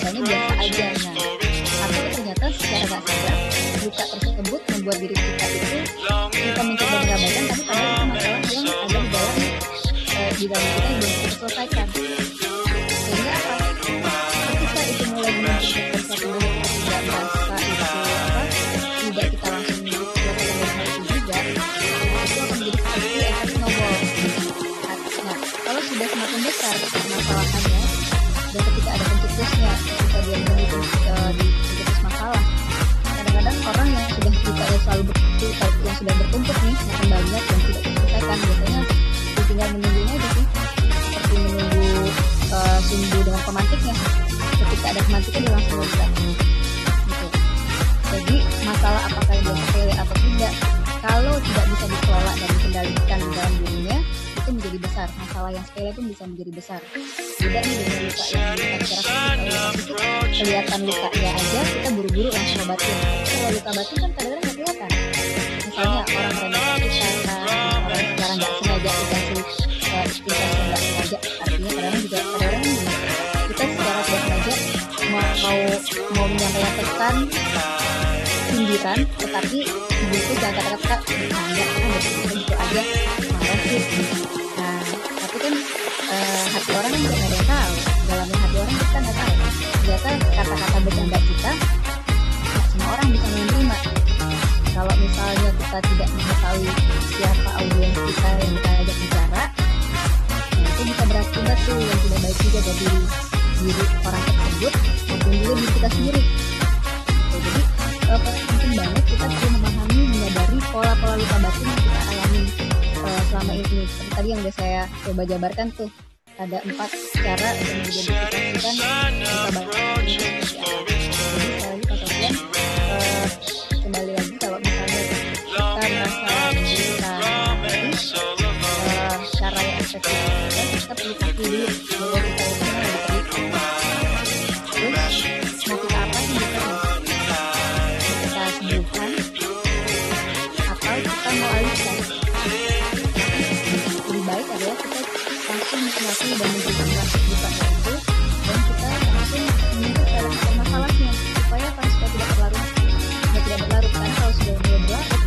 gejalanya biasa aja. Nah, atau ternyata secara nggak sadar luka tersebut membuat diri kita itu kita mencoba mengabaikan, tapi padahal itu masalah yang ada di dalam kita yang belum kita selesaikan. Sehingga apa? Ketika itu mulai menunjukkan satu hal kita tidak merasa itu tidak kita langsung selesaikan dari hal itu juga, itu akan menjadi seperti efek snowball. Nah, kalau sudah semakin besar permasalahannya dan ketika ada pencetusnya, ketika dia menemukan di pencetus masalah, kadang-kadang orang yang sudah lukanya selalu yang sudah bertumpuk nih makin banyak dan tidak terselesaikan, biasanya tinggal menunggunya aja sih, seperti menunggu sumbu dengan pemantiknya. Ketika ada pemantiknya dia langsung meledak gitu. Jadi masalah apakah dia sepele atau tidak, kalau tidak bisa dikelola dan dikendalikan dalam dirinya, itu menjadi besar. Masalah yang sepele pun bisa menjadi besar. Beda nih dengan luka yang kita kelihatan lukanya aja, kita buru-buru langsung obatin. Kalau luka batin kan kadang-kadang nggak kelihatan. Misalnya orang remeh kita, orang secara nggak sengaja dikasih istilah nggak sengaja, artinya kadang-kadang kita secara tidak sengaja mau menyampaikan pesan sindiran, tetapi begitu jangan kata-kata bercanda kan gitu aja marah sih. Nah, tapi kan hati orang kan nggak ada yang tahu, dalamnya hati orang kita nggak tahu. Ternyata kata-kata bercanda kita nggak semua orang bisa menerima. Kalau misalnya kita tidak mengetahui siapa audiens kita yang kita ajak bicara, nah itu bisa berakibat tuh yang tidak baik juga bagi diri orang tersebut maupun juga diri kita sendiri. Jadi penting banget kita perlu memahami, menyadari pola-pola luka batin yang kita alami selama ini. Seperti tadi yang udah saya coba jabarkan tuh, ada 4 cara untuk mengidentifikasikan luka batin itu seperti apa. Jadi sekali lagi Pak Sofian, kembali lagi kalau misalnya kita merasa menderita cara yang efektif, kita perlu kaki dulu bahwa kita itu memang lagi terluka. Terus mau kita apa sih kita sembuhkan atau kita mau alihkan? Lebih baik adalah kita langsung mengakui dan menjelaskan lukanya itu, dan kita langsung menyelesaikan masalahnya supaya tidak berlarut. Karena kalau sudah mulai berlarut,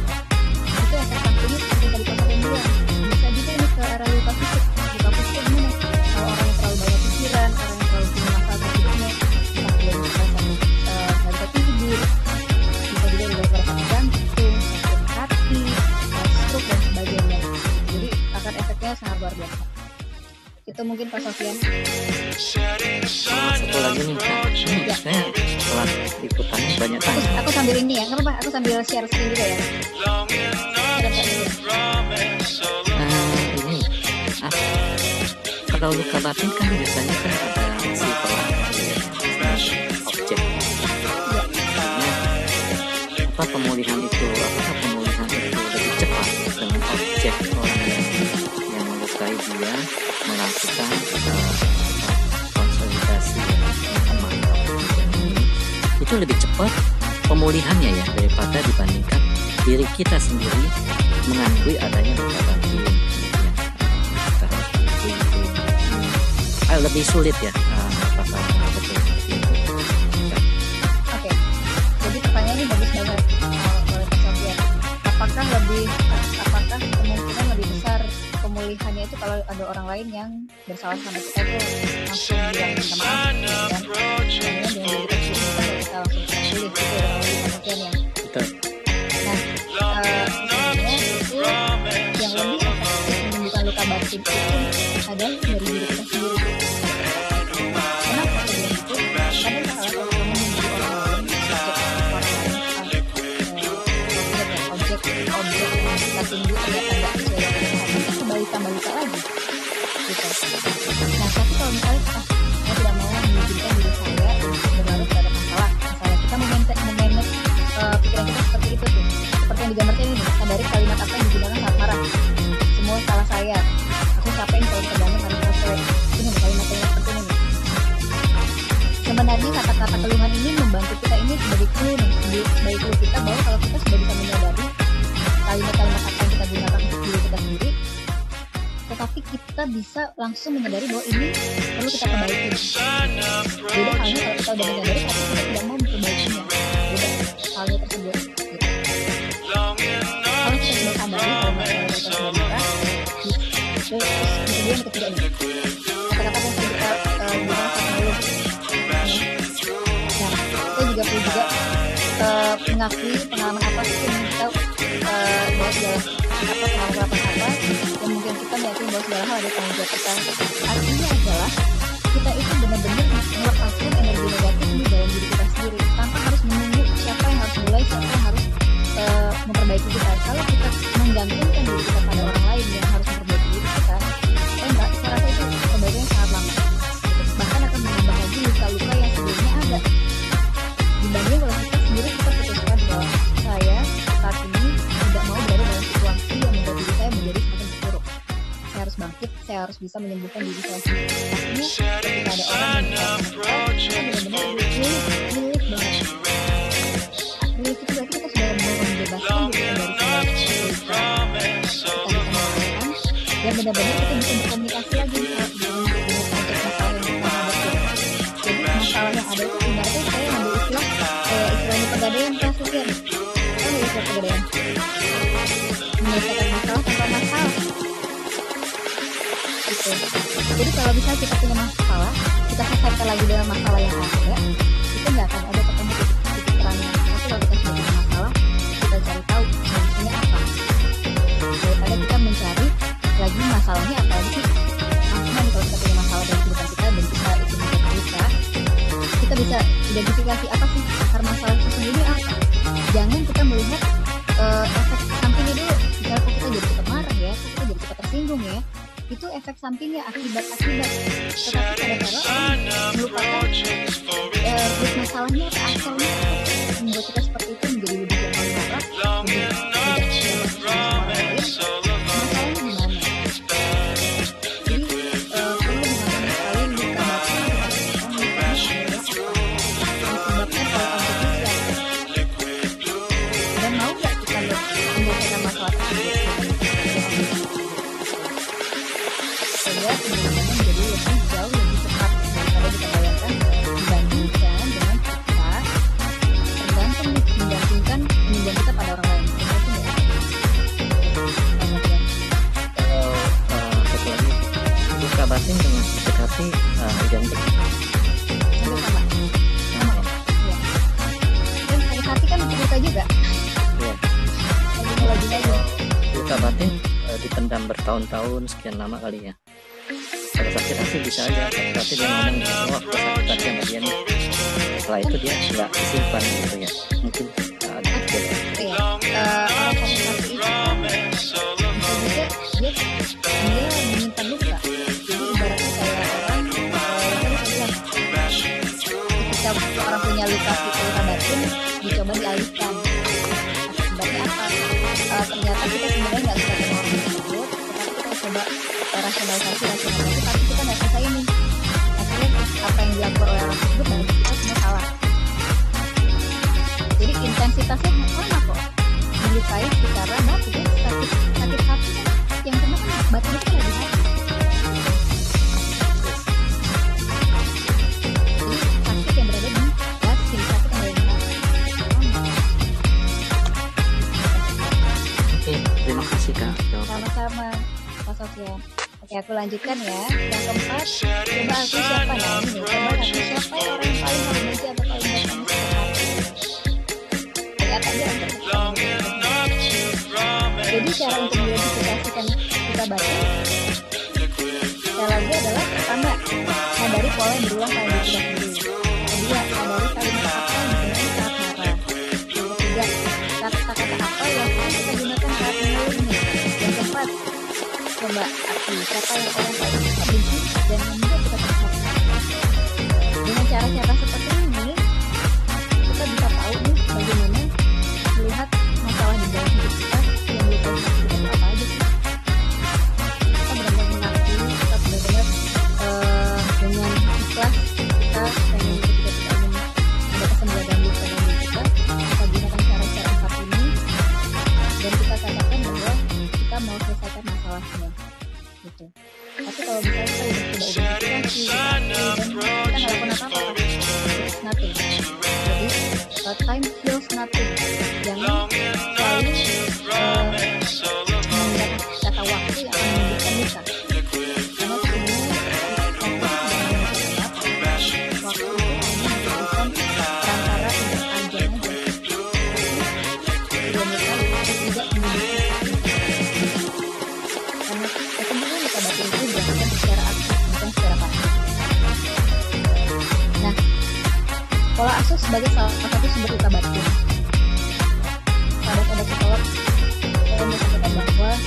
itu efek sampingnya seperti tadi Pak Sofian bilang, bisa juga ini ke arah luka fisik. Luka fisik gimana? Kalau orang yang terlalu banyak pikiran, orang yang terlalu punya masalah hidupnya, entah dia nggak bisa tidur, bisa juga menyebabkan sakit jantung, sakit hati, stroke dan sebagainya. Jadi akan efeknya sangat luar biasa. Itu mungkin Pak Sofian. Satu lagi nih Kak, ya. Saya setelah liputannya banyak tanya. Aku sambil ini ya, nggak apa-apa, aku sambil share screen juga ya. Ini kalau luka batin kan biasanya kan ada si pelaku objek. Apa pemulihan itu? Apakah pemulihan itu lebih cepat dengan objek orang yang melukai dia melakukan konsolidasi itu lebih cepat pemulihannya ya daripada dibandingkan diri kita sendiri mengakui adanya luka batin. Kita harus akui itu lebih sulit ya. Apakah betul seperti itu? Oke, jadi pertanyaannya bagus banget oleh Pak Sofian. Apakah kemungkinan lebih besar pemulihannya itu kalau ada orang lain yang bersalah sama kita itu langsung bilang minta maaf dan dengan diri kita sendiri kita langsung pulih gitu ya Pak Sofian ya. Betul. Nah, sebenarnya itu yang lebih efektif menyembuhkan luka batin itu adalah dari diri kita sendiri. Kenapa saya bilang itu? Kadang kalau kamu menunggu orang lain, objek yang kita tunggu ternyata nggak sesuai dengan harapan, itu kembali tambah luka lagi, gitu. Nah, tapi kalau misalnya saya tidak mau mengizinkan diri saya untuk berlarut pada masalah kita memanage pikiran kita seperti itu tuh, seperti yang digambarkan ini, sadari kalimat apa yang digunakan saat marah. Semua salah saya. Aku capek kalau terbangun karena saya ini kalimat-kalimat seperti ini. Sebenarnya kata-kata keluhan ini membantu kita ini sebagai clue nih, sebagai clue kita bahwa kalau kita sudah bisa menyadari kalimat-kalimat apa yang kita gunakan untuk diri kita sendiri, tetapi kita bisa langsung menyadari bahwa ini perlu kita perbaiki. Beda halnya kalau kita udah menyadari tapi kita tidak mau memperbaikinya, beda halnya tersebut gitu. Kalau kita sudah sadari kalau masalah kita sudah murah, terus kemudian yang ketiga nih, kata-kata yang kita bilang saat lalu. Nah, kita juga perlu juga mengakui pengalaman apa sih yang kita bahwa segala pengalaman apa yang mungkin kita meyakini bahwa segala hal ada tanggung jawab kita. Artinya adalah kita itu benar-benar melepaskan energi negatif di dalam diri kita sendiri tanpa harus menunggu siapa yang harus mulai, siapa yang harus memperbaiki kita. Kalau kita menggantungkan diri kita pada orang lain yang harus memperbaiki diri kita, saya rasa itu perbaikannya sangat lama, bahkan akan menambah lagi luka-luka yang sebelumnya ada, dibanding kalau kita sendiri kita putuskan bahwa saya saat ini tidak mau berada dalam situasi yang membuat diri saya menjadi semakin terpuruk. Saya harus bangkit, saya harus bisa menyembuhkan diri saya sendiri. Artinya ketika ada orang yang kita benar-benar milik banget. Milik itu berarti kita sudah mau membebaskan diri kita dari segala kita bisa melakukan dan benar-benar kita bisa berkomunikasi lagi dengan masalah yang kita hadapi. Jadi masalah yang ada itu ibaratnya saya ambil istilahnya pegadaian Pak Sufyan. Kan istilah pegadaian menyelesaikan masalah tanpa masalah gitu. Jadi kalau bisa kita punya masalah, kita selesaikan lagi dengan masalah yang ada, itu nggak akan ada ketemu titik terangnya. Tapi kalau kita sudah punya masalah, kita cari tahu solusinya apa, daripada kita mencari lagi masalahnya apa lagi sih. Maksudnya kalau kita punya masalah dalam kehidupan kita dan kita itu menjadi kita bisa identifikasi apa sih akar masalah itu sendiri apa. Jangan kita melihat efek sampingnya dulu. Misalnya kok kita jadi cepat marah ya, kok kita jadi cepat tersinggung ya, itu efek sampingnya, akibat-akibat. Tetapi kadang-kadang orang melupakan root masalahnya atau asalnya apa sih membuat kita seperti itu menjadi lebih gampang marah, lebih tidak bisa orang lain. Masalahnya di mana? Jadi perlu memahami sekali luka batin menyebabkan pola konflik dan mau nggak kita menyelesaikan masalah tersebut sehingga penyelesaiannya menjadi lebih jauh lebih cepat daripada kita bayangkan dibandingkan dengan kita menggantungkan penyembuhan kita pada orang lain. Satu lagi, luka batin dengan sakit hati identik. Sama ya. Dan sakit hati kan luka juga. Iya. Luka batin dipendam bertahun-tahun, sekian lama kali ya. Kalau sakit hati bisa aja, sakit hati dia ngomong wah sakit hati sama dia nih. Setelah itu dia nggak disimpan gitu ya. Mungkin ada beda. Orang sakit hati itu kan bisa juga dia menyimpan luka. Jadi ibaratnya kayak orang ketika orang punya luka batin dicoba dialihkan. Akibatnya apa? Ternyata kita sebenarnya nggak bisa sama orang tersebut, tetapi kita coba rasionalisasi, tapi kita nggak selesai ini. Akhirnya apa yang dilakukan oleh orang tersebut dan kita semua salah. Jadi intensitasnya sama kok. Melukai secara batin, sakit hati kan yang kena kan batin itu lebih hati. Jadi sakit yang berada di batin, sakit yang berada di hati. Oke, terima kasih Kak. Sama-sama Pak Sofyan. Oke, aku lanjutkan ya. Yang keempat, coba aku siapa nah ini. Coba aku siapa orang yang paling kamu benci atau paling gak kamu suka. Lihat aja untuk jadi cara untuk mengidentifikasikan luka batin sekali lagi adalah pertama, sadari pola yang berulang pada diri kita sendiri. Kedua, sadari kalimat apa yang digunakan saat marah. Yang ketiga, kata-kata apa yang sering kita gunakan saat mengeluhnya. Yang keempat, coba arti siapa yang orang paling kita benci dan membuat kita terhati. Dengan cara-cara seperti ini, kita bisa tahu nih bagaimana melihat masalah di dalam hidup kita yang melukai hati kita apa aja sih. Kita benar-benar mengakui, kita benar-benar dengan ikhlas kita pengen ketika kita ingin ada kesembuhan dalam diri kita gunakan cara-cara empat ini dan kita katakan bahwa kita mau selesaikan masalahnya gitu. Tapi kalau misalnya kita udah Pola asuh sebagai salah satu sumber luka batin. Pada psikolog saya menyatakan bahwa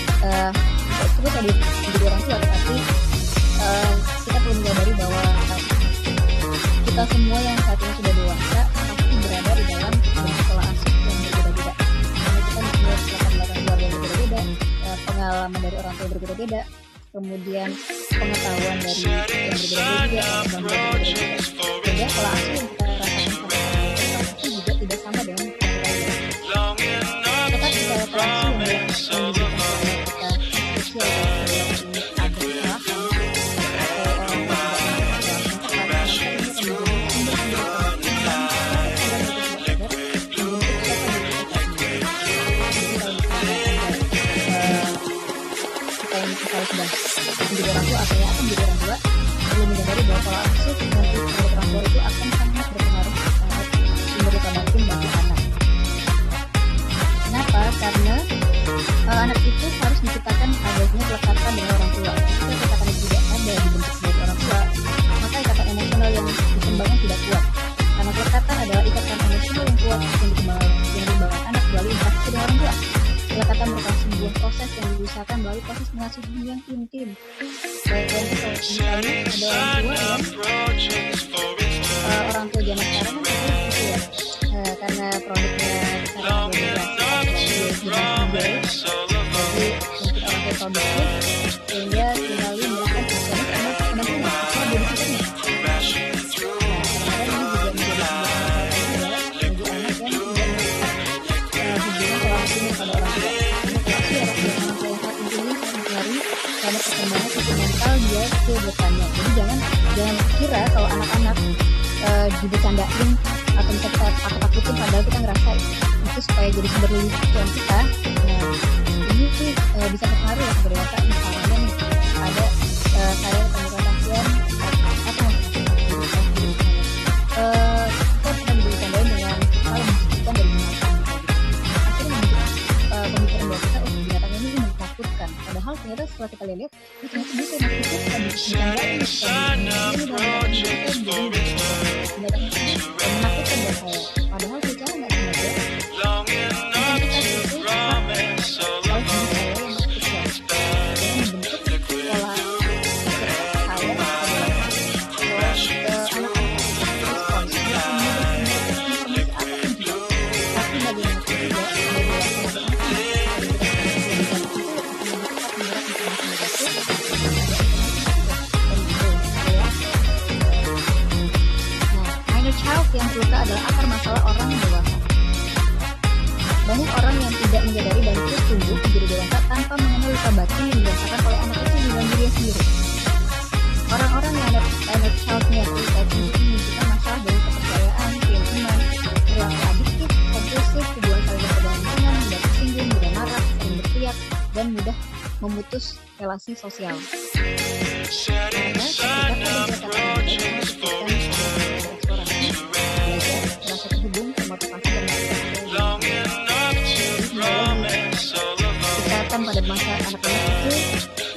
terus ada menjadi orang tua, tetapi kita perlu menyadari bahwa kita semua yang saat ini sudah dewasa pasti berada di dalam bentuk pola asuh yang berbeda-beda. Karena kita mempunyai latar belakang keluarga yang berbeda-beda, pengalaman dari orang tua yang berbeda-beda, kemudian pengetahuan dari yang berbeda-beda, sehingga pola asuh yang kita rasakan sama orang tua pasti juga tidak sama dengan orang lain. Tetapi kalau pola asuh yang diberikan kepada kita sosial dan ada kesalahan atau orang tua tidak sudah menjadi orang tua atau akan menjadi orang tua, perlu menyadari bahwa pola asuh nanti terhadap orang tua itu akan sangat berpengaruh terhadap sumber luka batin bagi anak. Kenapa? Karena anak itu harus diciptakan adanya kelekatan dengan orang tua. Jika kelekatan itu tidak ada dibentuk dari orang tua, maka ikatan emosional yang dikembangkan tidak kuat. Karena kelekatan adalah ikatan emosional yang kuat yang dikembangkan anak melalui interaksi dengan orang tua. Kelekatan merupakan sebuah proses yang diusahakan melalui proses pengasuhan yang intim. Contoh kalau misalnya ada orang tua zaman sekarang kan gitu ya, karena produknya sekarang jadi mungkin orang tua produktif sehingga tinggal melakukan proses karena penampilan sesuai dari fiturnya. Kadang-kadang ini juga menjadi sebuah bagi anak yang tidak hubungan pola asuhnya pada orang tua. Karena perkembangan sisi mental dia ke depannya. Jadi jangan kira kalau anak-anak dibercandain atau bisa kita takutin padahal kita ngerasa itu supaya jadi sumber lucuan kita. Nah ini sih bisa berpengaruh ya ke dewasa. Misalnya nih ada saya temukan pasien atau kita pernah dibercandain dengan hal yang menjijikan dari binatang. Akhirnya pemikiran bahwa kita binatang ini menakutkan. Padahal ternyata setelah kita lihat itu ternyata bisa menakutkan, dicandain, menakutkan buat saya. Padahal secara nggak sengaja identitas itu harus diri saya yang menakutkan dan membentuk pola pikir saya bahwa anak-anak respons dia informasi apapun juga, tapi bagaimanapun juga child yang terluka adalah akar masalah orang dewasa. Banyak orang yang tidak menyadari dan terus tumbuh menjadi dewasa tanpa mengenal luka batin yang dirasakan oleh anak kecil di dalam dirinya sendiri. Orang-orang yang ada inner child-nya terluka cenderung menunjukkan masalah dari kepercayaan, keyakinan, perilaku adiktif, kompulsif, hubungan saling berkepentingan, mudah tersinggung, mudah marah, sering berteriak, dan mudah memutus relasi sosial. Karena ketika pada merasa terhubung, termotivasi dan ikatan pada masa anak-anak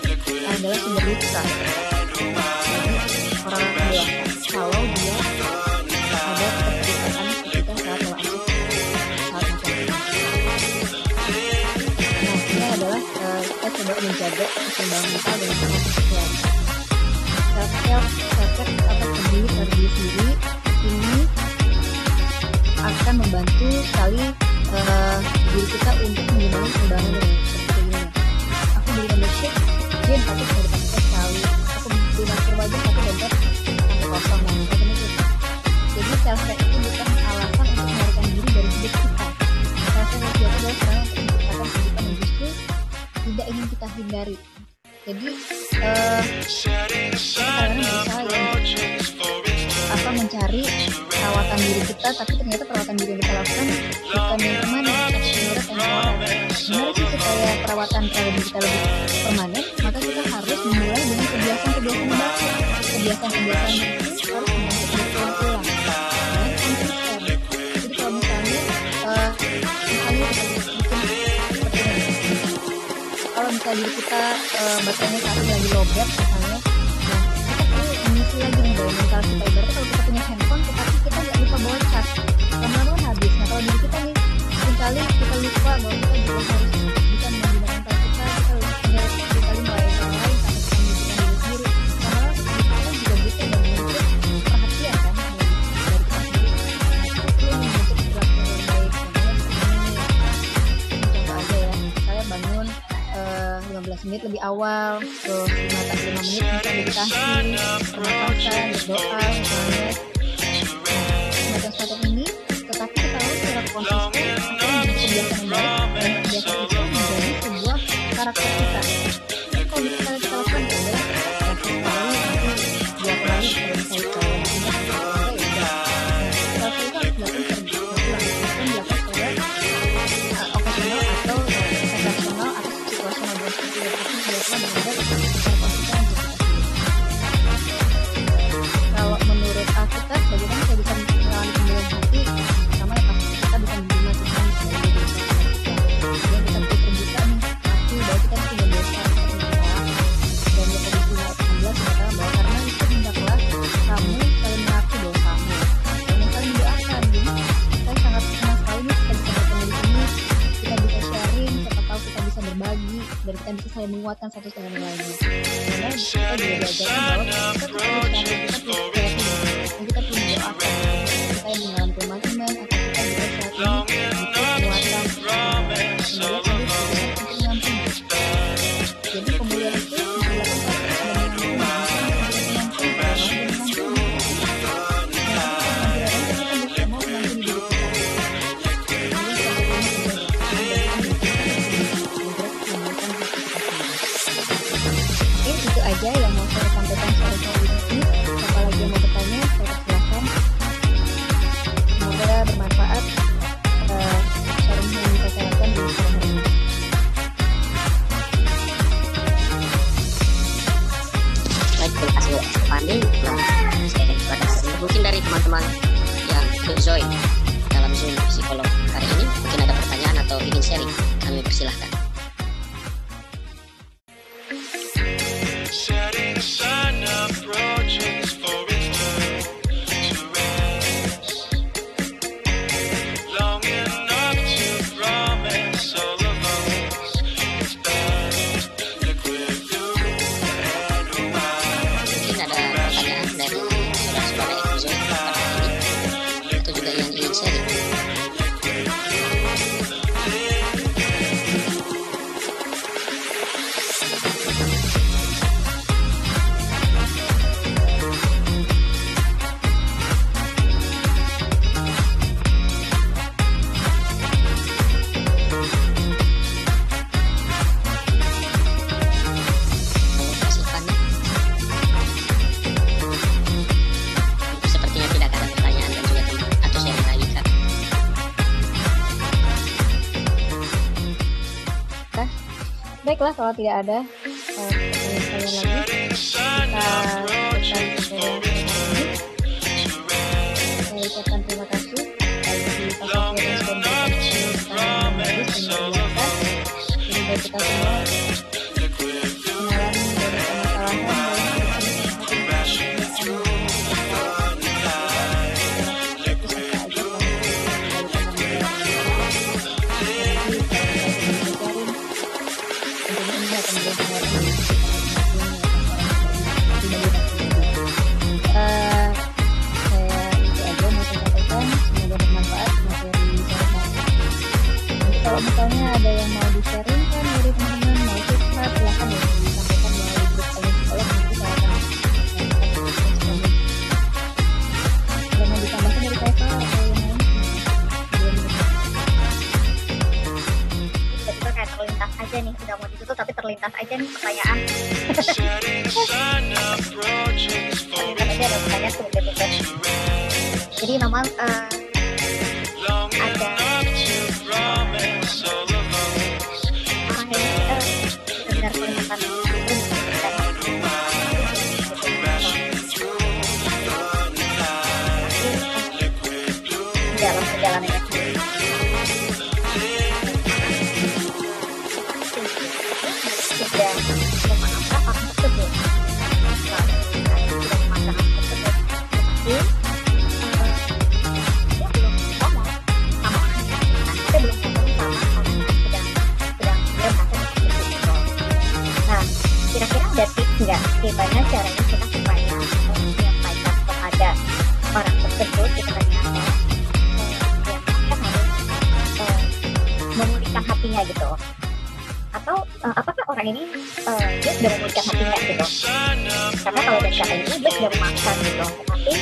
itu adalah sumber luka bagi orang dewasa kalau dia ada keterikatan ketika saat pola asuh saat masa ini. Nah ini adalah kita coba menjaga keseimbangan mental dan sosial. Self-care atau peduli pada diri sendiri ini akan membantu sekali diri kita untuk menyeimbangkan keseimbangan dengan seperti ini. Aku beli membership gym tapi saya dipakai sekali. Aku beli masker wajah tapi dompet sampai kosong dan macam itu. Jadi self-care itu bukan alasan untuk melarikan diri dari hidup kita. Self-care itu adalah cara untuk menciptakan kehidupan yang justru tidak ingin kita hindari. Jadi kadang-kadang berusaha mencari perawatan diri kita, tapi ternyata perawatan diri yang kita lakukan bukan yang permanen, tapi sebenarnya temporer. Benar sih supaya perawatan diri kita lebih permanen, maka kita harus memulai dengan kebiasaan-kebiasaan baru. Kebiasaan-kebiasaan itu harus membentuk berulang-ulang dan konsisten. Jadi kalau misalnya kalau misalnya diri kita baterainya saat ini lagi lowbat misalnya, nah kita perlu mengisi lagi nih daya mental kita. Ibaratnya kalau kita punya handphone tetapi kita nggak lupa bawa awal, terus 5 menit bisa meditasi, pernapasan, berdoa, misalnya. Nah, semacam ini, tetapi kita harus secara konsisten akan menjadi kebiasaan yang baik, dan kebiasaan itu menjadi sebuah karakter kita. Jadi kalau misalnya kita lakukan ya udah sekali, nanti 2 kali, kalau misalnya kalau ya udah. Nah, itu harus dilakukan berulang, dilakukan secara okasional atau transaksional atau situasional, bukan seperti itu, tapi dilakukan benar-benar secara konsisten. Kalau menurut Alkitab, bagaimana saya bisa mengalami kemuliaan hati? Pertama ya pasti kita bisa menerima Tuhan sebagai diri kita. Kemudian kita bisa terbuka nih, akui bahwa kita punya dosa, salah. Dan di Efesus 5:16 dikatakan bahwa karena itu hendaklah kamu saling mengakui dosamu dan saling mendoakan. Jadi saya sangat senang sekali nih kita bisa bertemu di sini, kita bisa sharing, siapa tahu kita bisa berbagi, dan kita bisa saling menguatkan satu sama lainnya. Karena kita juga belajarkan bahwa kita tuh perlu sharing, kita perlu sharing, dan kita perlu mendoakan kita yang mengalami kelemahan iman, atau kita juga saat ini butuh penguatan, kemudian tadi keputusan untuk mengampuni. Jadi kemuliaan itu dilakukan pada sebagai mengampuni, itu aja yang mau saya sampaikan sore hari ini. Siapa lagi yang mau bertanya, saya persilahkan. Semoga bermanfaat sharing yang kita lakukan di sore hari ini. Baik, terima kasih Bu Fandi. Mungkin dari teman-teman yang ikut join dalam Zoom psikolog hari ini, mungkin ada pertanyaan atau ingin sharing, kami persilahkan. Baiklah, kalau tidak ada pertanyaan lagi, saya ucapkan terima kasih bagi Pak Sofia yang sudah memberikan pertanyaan yang bagus dan luar biasa. Jadi baik kita semua mengalami dari permasalahan kalau misalnya ada yang mau di-sharing kan dari teman-teman, mau curhat, silahkan ya disampaikan melalui grup tanya psikolog, nanti saya akan respon. Ada mau ditambahkan dari Kaifa atau yang lain? Tiba-tiba kayak terlintas aja nih, udah mau ditutup tapi terlintas aja nih pertanyaan. Terlintas aja ada pertanyaan tiba-tiba. Jadi memang ada benar kelihatan dalam perjalanannya sendiri. Tidak memaafkan orang tersebut, tidak memaafkan orang tersebut, tetapi ya ini dia sudah memulihkan hatinya gitu. Karena kalau dari kata ini dia sudah memaafkan gitu, tapi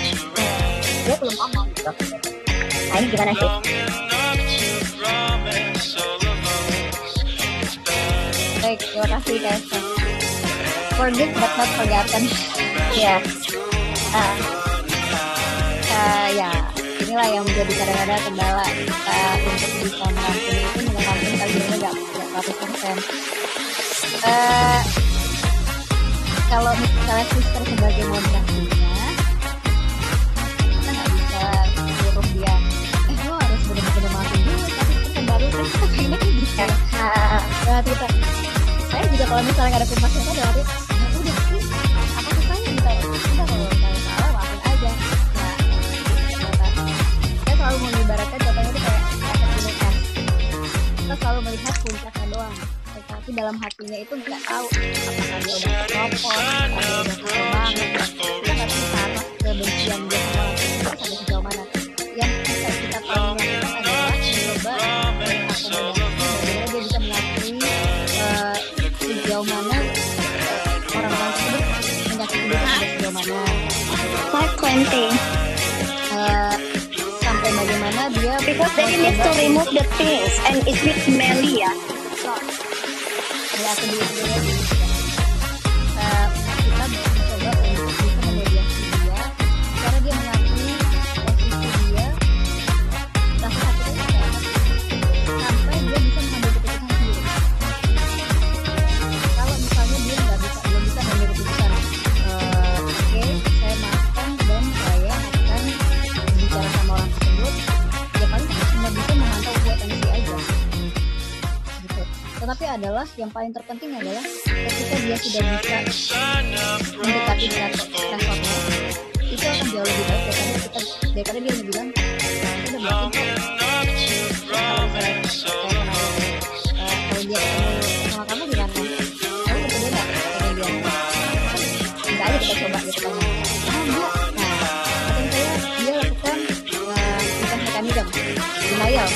dia belum ngomong gitu. Nah ini gimana sih? Baik, terima kasih Kak Esa. Forgive but not forgotten. Ya. Ya, inilah yang menjadi kadang-kadang kendala kita untuk bisa mengampuni itu, mengampuni tapi sebenarnya nggak 100%. Kalau misalnya sister sebagai moderasinya, kita nggak bisa suruh dia, lo harus benar-benar maafin dulu, tapi kita baru kan kita pengennya kan bisa. Berarti kita, saya juga kalau misalnya nggak ada pasien saya berarti, ya udah sih, apa susahnya kita, udah kalau misalnya salah maafin aja. Saya selalu mengibaratkan contohnya itu kayak efek gunung es. Kita selalu melihat puncaknya doang, tapi dalam hatinya itu nggak tahu apakah dia udah keropos, apakah dia udah kesel banget. Kita nggak tahu arah kebencian dia sama orang itu sampai sejauh mana. Yang bisa kita paling lakukan adalah mencoba mengakomodasi bagaimana dia bisa mengakui sejauh mana orang-orang tersebut menyakiti dia sampai sejauh mana. Like planting. Sampai bagaimana dia Because they need to remove the things and it's with smelly ya. Ya kedua kita mencoba untuk bisa memediasi dia cara dia mengakui posisi dia rasa sakitnya kayak apa sampai dia bisa mengambil keputusan sendiri. Kalau misalnya dia belum bisa mengambil keputusan, oke, saya maafkan dan saya akan berbicara sama orang tersebut, ya paling kita cuma bisa memantau potensi aja gitu. Tetapi adalah yang paling terpenting adalah ketika dia sudah bisa mendekati thresholdnya, itu akan jauh lebih baik daripada dia bilang saya udah maafin kok. Kalau misalnya saya kenal kalau dia ketemu sama kamu gimana? Kamu ketemu nggak sama dia? Enggak aja kita coba gitu kan. Enggak. Nah, katanya dia lakukan defense mechanism, denial.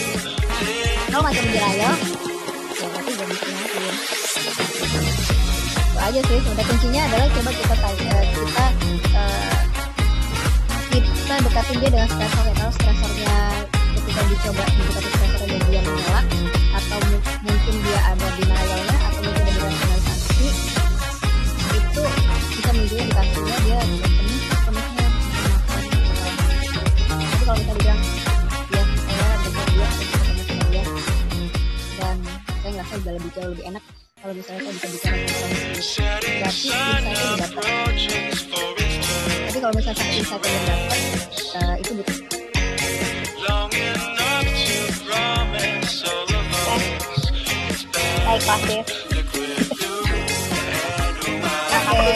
Kalau macam denial, ya berarti gak bisa ngakuin. Itu aja sih sebenarnya kuncinya adalah coba kita dekatin dia dengan stresor ya. Kalau stresornya ketika dicoba mendekati stresornya dia menolak, atau mungkin dia ada denialnya, atau mungkin ada rasionalisasi, itu bisa menunjukkan indikasinya dia sepenuhnya memaafkan kesalahan. Tapi kalau kita bilang ya saya dekat dia, saya bisa ketemu sama dia, dan saya ngerasa udah jauh lebih enak kalau misalnya saya bisa bicara sama orang tersebut, berarti insightnya udah dapat. Tapi kalau misalnya insightnya udah dapat, itu butuh. Baik pasif. Oke.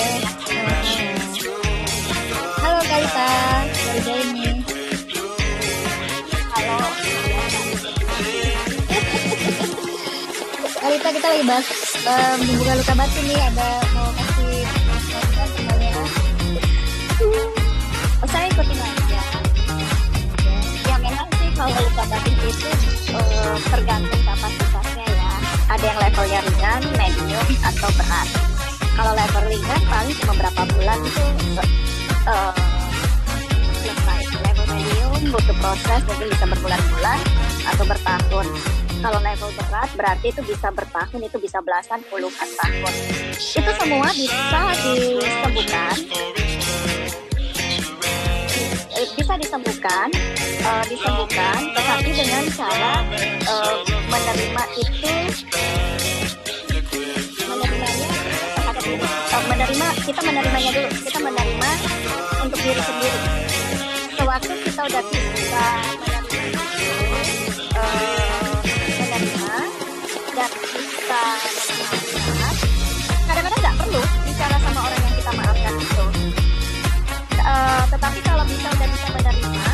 Halo Kalita, dari Jaini. Halo. Kalita, kita lagi bahas menimbulkan luka batin nih. Ada mau kasih masukan pertanyaan? Saya ikutin aja. Ya memang sih kalau luka batin itu tergantung kapasitasnya ya. Ada yang levelnya ringan, medium, atau berat. Kalau level ringan paling cuma berapa bulan itu selesai. Level medium butuh proses, mungkin bisa berbulan-bulan atau bertahun. Kalau level berat berarti itu bisa bertahun, itu bisa belasan, puluhan tahun. Itu semua bisa disembuhkan. Bisa disembuhkan, tetapi dengan cara menerima itu, kita menerimanya dulu, kita menerima untuk diri sendiri. Sewaktu kita udah bisa menerima dan kita memaafkan, kadang-kadang nggak perlu bicara sama orang yang kita maafkan itu. Tetapi kalau udah bisa menerima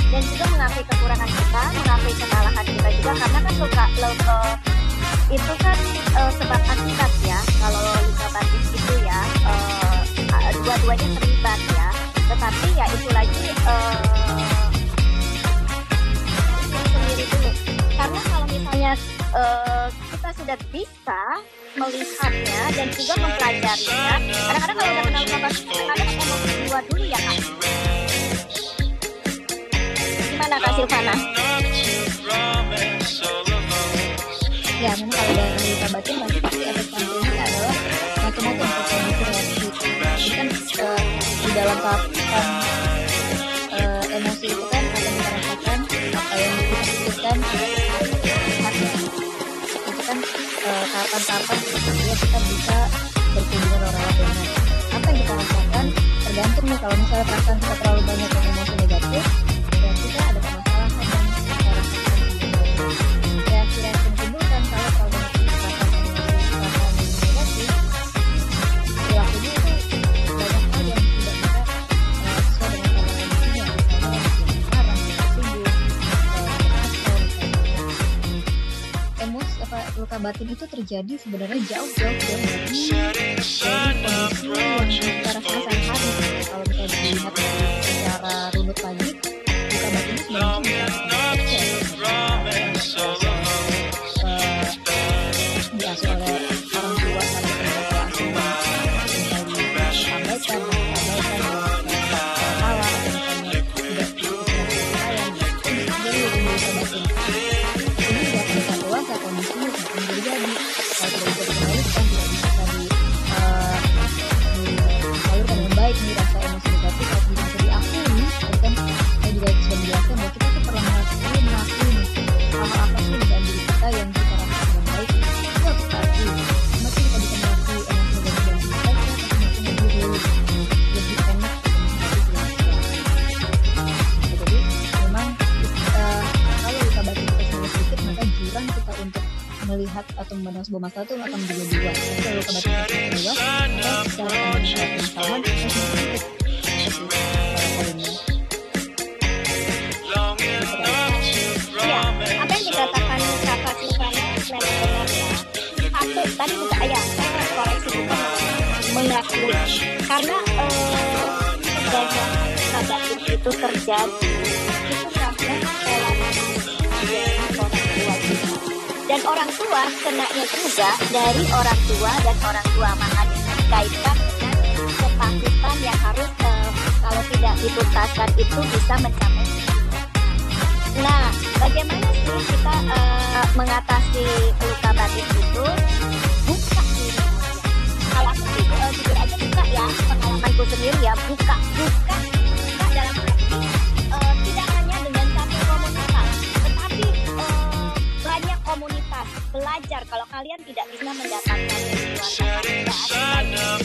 dan juga mengakui kekurangan kita, mengakui kesalahan kita juga, karena kan luka itu kan sebab akibat ya. Kalau luka batin itu ya dua-duanya terlibat ya. Tetapi ya itu lagi sendiri dulu. Karena kalau misalnya kita kita sudah bisa melihatnya dan juga mempelajarinya, kadang-kadang kalau udah kenal luka batin, kadang-kadang emosi keluar dulu ya Kak. Gimana Kak Silvana? Ya, memang kalau dari luka batin pasti efek sampingnya adalah macam-macam kondisi reaksi. Jadi kan di dalam tahapan emosi itu kan akan kita rasakan apa yang kita pikirkan hati. Itu kan tahapan-tahapan supaya kita bisa berhubungan orang lain. Apa yang kita rasakan tergantung nih, kalau misalnya perasaan kita terlalu banyak yang emosi negatif, berarti kita ada permasalahan dan kita rasakan reaksi-reaksi yang timbul kan kalau terlalu banyak perasaan emosi, perasaan yang negatif, perilakunya itu banyak hal yang tidak bisa sesuai dengan kondisinya, misalnya marah, tersinggung, emosi luka batin itu terjadi sebenarnya jauh-jauh dari kondisi yang kita rasakan sehari-hari. Kalau kita dilihat dari secara runut lagi, luka batin itu sebenarnya diasuh oleh orang tua atau pendapat asuh, misalnya diabaikan ketawa atau misalnya tidak sayang, itu bisa jadi luka batin. Ini tidak bisa dewasa kondisinya akan terjadi kalau tidak bisa dikendalikan, tidak bisa disalurkan dengan baik nih rasa emosi negatif, kalau tidak bisa diakui. Tadi kan saya juga sudah menjelaskan bahwa kita tuh perlu mengakui hal-hal apa sih dalam diri kita yang kita rasa dengan baik, itu harus kita akui. Semakin kita bisa mengakui emosi negatif dalam diri kita, semakin lebih enak jadi memang kalau luka batin kita semakin sedikit, maka jurang kita untuk melihat atau memandang sebuah masalah itu akan menjadi luas. Jadi kalau luka batin kita semakin luas, maka secara menyelesaikan permasalahan kita semakin sedikit. Poinnya. Iya, apa yang dikatakan Kakak Silvana memang benar ya. Satu, tadi juga ya, saya koreksi bukan mengakui. Karena kebanyakan luka batin itu terjadi itu karena pola dari orang tua kita. Dan orang tua kenanya juga dari orang tua dan orang tua, makanya dikaitkan dengan ketakutan yang harus kalau tidak dituntaskan itu bisa mencapai. Nah, bagaimana sih kita mengatasi luka batin itu? Buka diri aja. Kalau aku sih jujur aja buka ya, pengalamanku sendiri ya, buka dalam arti tidak hanya dengan satu komunitas, tetapi banyak komunitas. Belajar, kalau kalian tidak bisa mendapatkan dari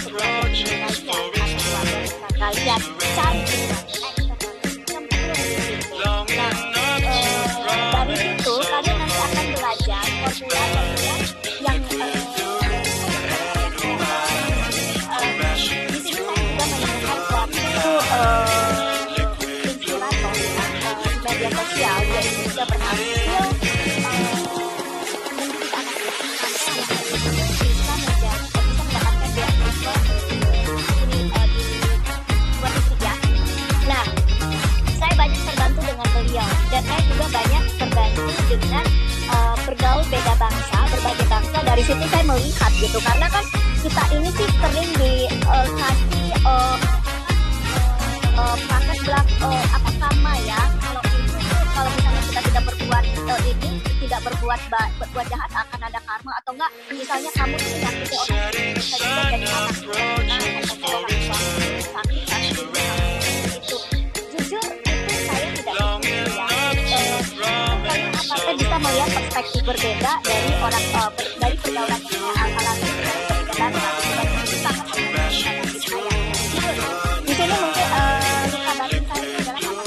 keluarga kalian, kalian cari dari situ kalian nanti akan belajar formula yang di sini saya juga menemukan suatu inspirator di media sosial, yaitu juga berhasil mendidik anak sampai anak itu bisa mendapatkan beasiswa ini di luar negeri ya. Nah, saya banyak terbantu dengan beliau dan saya juga banyak terbantu dengan bergaul beda bangsa, berbagai bangsa. Dari situ saya melihat gitu, karena kan kita ini sih sering dikasih paket belak kama ya. Kalau misalnya kita tidak berbuat tidak berbuat jahat akan ada karma, atau enggak misalnya kamu tuh menyakiti orang bisa juga jadi anak atau orang tua sakit itu. Jujur itu saya tidak setuju ya. Karena apa? Saya bisa melihat perspektif berbeda dari orang dari pergaulan yang saya alami dengan berbeda bangsa, dan itu sangat mempengaruhi saya. Di sini mungkin luka batin saya itu adalah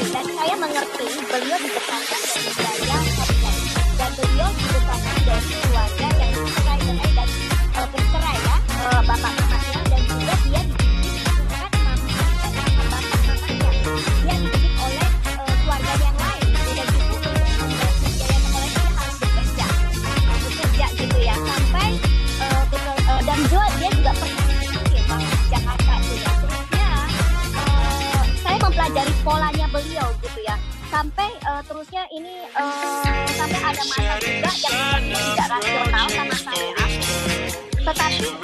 dan saya mengerti beliau dibesarkan dari budaya kompleks dan beliau dibesarkan dari keluarga yang bercerai dan bercerai ya, bapak mamanya, dan juga dia dididik bukan mamanya dan bapak mamanya, dia dididik oleh keluarga yang lain, dan itu seterusnya ini sampai ada masa juga yang tidak rasional sama saya, tetapi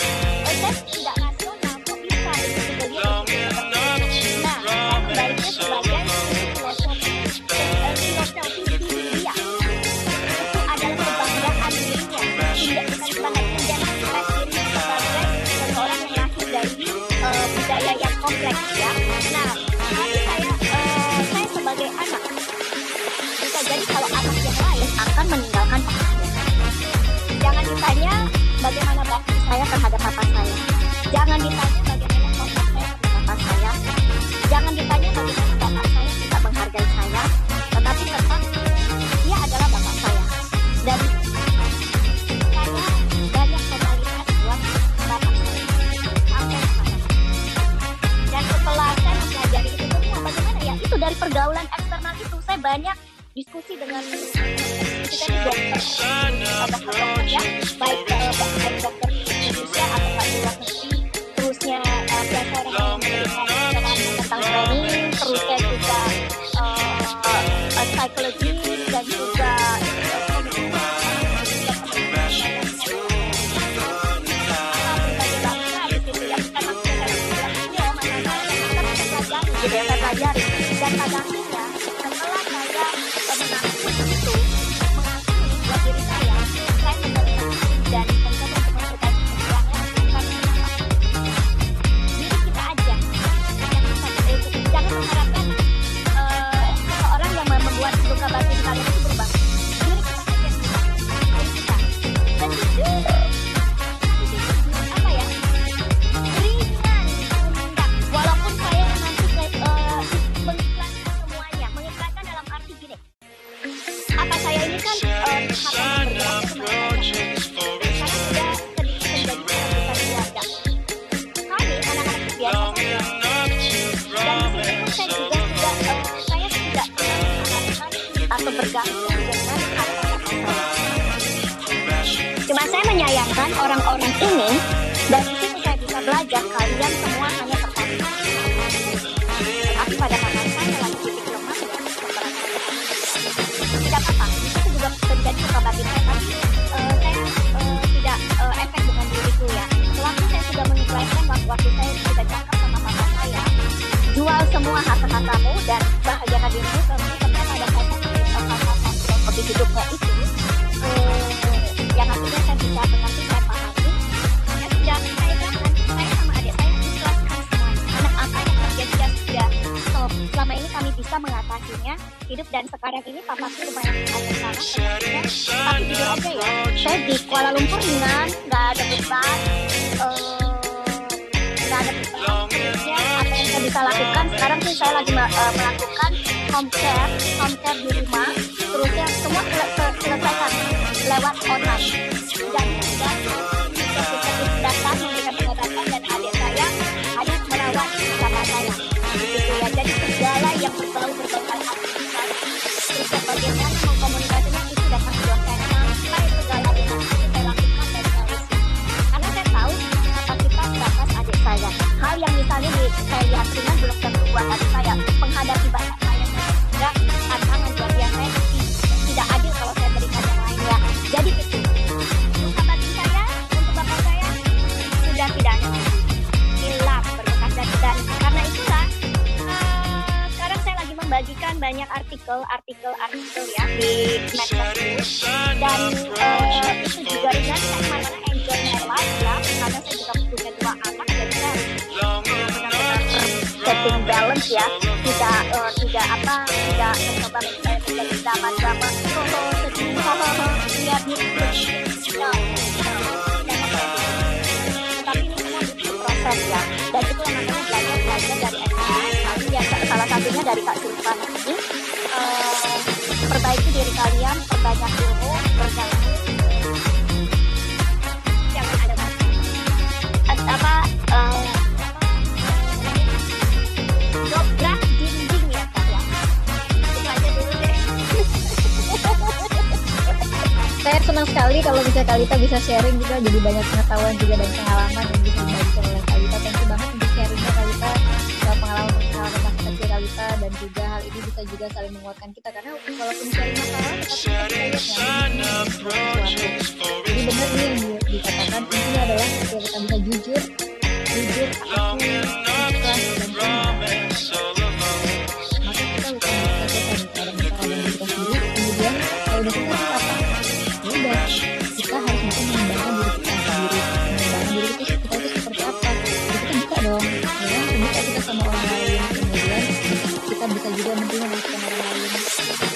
saya tidak rasional kok bisa begitu dia. Nah, saya membaliknya sebagai filosofi dia itu adalah kebanggaan dirinya, tidak bukan kebanggaan identitas dirinya sebagai seseorang yang lahir dari budaya yang kompleks ya. Nah, tapi saya sebagai anak bisa jadi kalau anak yang lain akan meninggalkan papa saya. Jangan ditanya bagaimana bakti saya terhadap papa saya. Jangan ditanya bagaimana kontak saya terhadap papa saya. Jangan ditanya bagaimana bapak saya tidak menghargai saya. Tetapi tetap dia adalah bapak saya. Dan saya banyak formalitas buat bapak saya sampai sekarang. Dan setelah saya mempelajari itu semua, bagaimana ya? Itu dari pergaulan eksternal itu saya banyak diskusi dengan kita di dokter ya, baik dokter di Indonesia atau di luar negeri, terusnya biasa orang yang memberikan tentang training, terusnya juga psikologi dan juga saya pelajari dan pada akhirnya setelah saya mengakui itu, buat diri saya menerima dan mencoba untuk memberikan keterangan diri kita aja yang bisa kita ikuti. Jangan mengharapkan seseorang yang membuat luka batin kalian itu berubah. Diri kita aja yang berubah. Diri kita. Dan jujur apa ya, ringan, mudah. Walaupun saya nanti mengiklankan semuanya, mengiklankan dalam arti gini, apa saya ini kan akan bergerak kemana saja. Saya sudah sedikit menjadi keluarga. Kami anak-anak biasa saja. Dan di sini pun saya juga saya tidak mengharapkan atau bergantung dengan kata-kata saya. Cuma saya menyayangkan orang-orang ini, dan di situ saya bisa belajar kalian semua hanya tertarik. Tapi pada masa saya lagi titik lemah dan tidak apa-apa. Itu juga terjadi luka batin saya, tapi saya tidak efek dengan diriku ya. Sewaktu saya sudah mengikhlaskan, waktu saya sudah cakap sama papa saya, jual semua harta-hartamu dan bahagiakan dirimu, ternyata ada kata-kata filosofi hidupnya itu yang akhirnya saya bisa mengerti, saya pahami. Ya sudah, saya ikhlaskan. Saya sama adik saya ikhlaskan semuanya. Karena apa yang terjadi ya sudah stop. Selama ini kami bisa mengatasinya hidup, dan sekarang ini papaku lumayan ada sana. Tapi jujur aja ya, saya di Kuala Lumpur ringan, nggak ada beban, terusnya apa yang saya bisa lakukan sekarang sih, saya lagi melakukan home care di rumah, terusnya semua selesaikan lewat online. Dan sudah datang memberikan pengobatan, dan adik saya hanya merawat bapak saya gitu ya. Jadi segala yang berbau-berbaukan administrasi, terus bagaimana mengkomunikasinya itu dapat dilakukan sampai segala yang saya lakukan dari solusi. Karena saya tahu kapasitas batas adik saya. Hal yang misalnya saya lihat ringan belum tentu buat adik saya. Menghadapi bapak saya juga tantangan buat dia. Saya tidak adil kalau saya berikan yang lainnya. Jadi itu luka batin saya untuk bapak saya sudah tidak ada lagi, hilang berbekas. Dan karena itulah sekarang saya lagi membagikan banyak artikel ya di medsos, dan itu juga ringan. Saya kemana-mana enjoy my life ya, karena saya juga punya 2 anak, jadi saya benar-benar setting balance ya, tidak mencoba menjadi drama sedih lihat gitu. Tapi ini semua butuh proses ya, dan itu yang namanya belajar dari experience. Ya, salah satunya dari Kak Silvana ini, perbaiki diri kalian, perbanyak ilmu, berjalan, jangan ada dobrak dinding ya Kak ya. Itu aja dulu deh. Saya senang sekali kalau bisa Kalita bisa sharing juga, jadi banyak pengetahuan juga dan pengalaman yang bisa dibagikan oleh Kalita. Thank you banget untuk sharingnya Kalita, pengalaman masa kecil Kalita, dan juga hal itu jadi bisa juga saling menguatkan kita, karena walaupun cari masalah tapi kita bisa lihat sesuatu. Jadi benar nih yang dikatakan, intinya adalah ketika kita bisa jujur, aku ikhlas dan maka kita lupa selesai pada masalah dengan kita sendiri. Kemudian kalau udah selesai apa? Ya udah, kita harus bisa mengembangkan diri kita sendiri, mengembangkan diri kita itu seperti apa. Jadi kita buka dong, ya, terbuka kita sama orang lain, kemudian kita bisa juga menerima masukan orang lain.